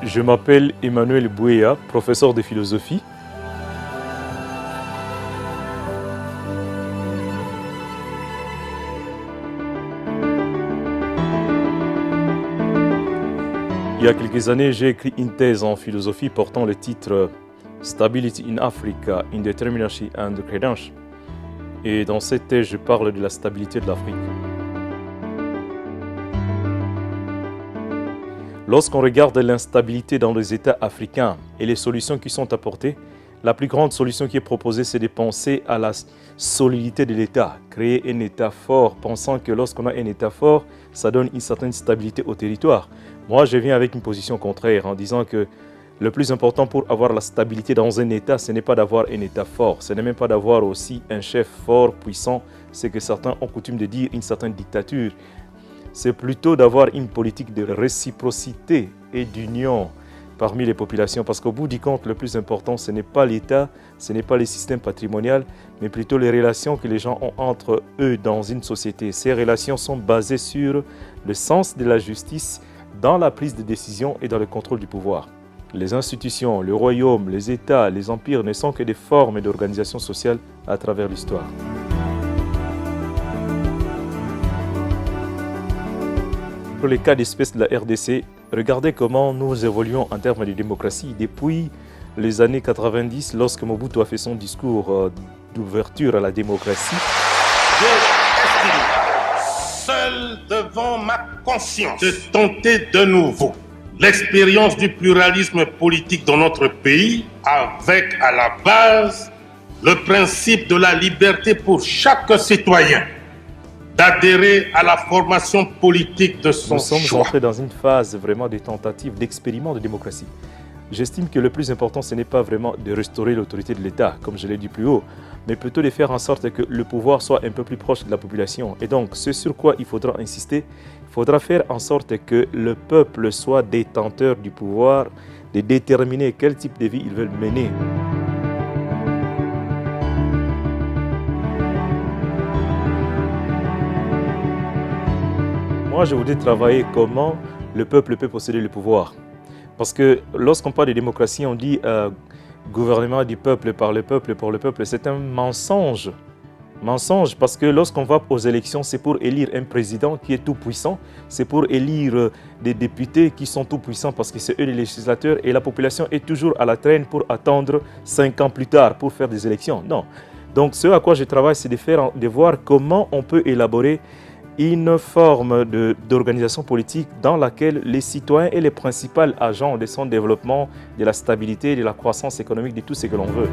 Je m'appelle Emmanuel Bouéa, professeur de philosophie. Il y a quelques années, j'ai écrit une thèse en philosophie portant le titre Stability in Africa, Indeterminacy and Credence. Et dans cette thèse, je parle de la stabilité de l'Afrique. Lorsqu'on regarde l'instabilité dans les États africains et les solutions qui sont apportées, la plus grande solution qui est proposée, c'est de penser à la solidité de l'État, créer un État fort, pensant que lorsqu'on a un État fort, ça donne une certaine stabilité au territoire. Moi, je viens avec une position contraire en disant que le plus important pour avoir la stabilité dans un État, ce n'est pas d'avoir un État fort, ce n'est même pas d'avoir aussi un chef fort, puissant, c'est que certains ont coutume de dire une certaine dictature. C'est plutôt d'avoir une politique de réciprocité et d'union parmi les populations. Parce qu'au bout du compte, le plus important, ce n'est pas l'État, ce n'est pas les systèmes patrimoniaux, mais plutôt les relations que les gens ont entre eux dans une société. Ces relations sont basées sur le sens de la justice dans la prise de décision et dans le contrôle du pouvoir. Les institutions, le royaume, les États, les empires ne sont que des formes d'organisation sociale à travers l'histoire. Pour les cas d'espèce de la RDC, regardez comment nous évoluons en termes de démocratie depuis les années 90, lorsque Mobutu a fait son discours d'ouverture à la démocratie. J'ai estimé, seul devant ma conscience, de tenter de nouveau l'expérience du pluralisme politique dans notre pays, avec à la base le principe de la liberté pour chaque citoyen d'adhérer à la formation politique de son choix. Nous sommes entrés dans une phase vraiment de tentative, d'expériment de démocratie. J'estime que le plus important, ce n'est pas vraiment de restaurer l'autorité de l'État, comme je l'ai dit plus haut, mais plutôt de faire en sorte que le pouvoir soit un peu plus proche de la population. Et donc, ce sur quoi il faudra insister, il faudra faire en sorte que le peuple soit détenteur du pouvoir, de déterminer quel type de vie ils veulent mener. Moi, je voudrais travailler comment le peuple peut posséder le pouvoir. Parce que lorsqu'on parle de démocratie, on dit gouvernement du peuple, par le peuple, pour le peuple. C'est un mensonge. Mensonge parce que lorsqu'on va aux élections, c'est pour élire un président qui est tout puissant. C'est pour élire des députés qui sont tout puissants parce que c'est eux les législateurs. Et la population est toujours à la traîne pour attendre 5 ans plus tard pour faire des élections. Non. Donc ce à quoi je travaille, c'est de voir comment on peut élaborer une forme d'organisation politique dans laquelle les citoyens et les principaux agents de son développement, de la stabilité, de la croissance économique, de tout ce que l'on veut.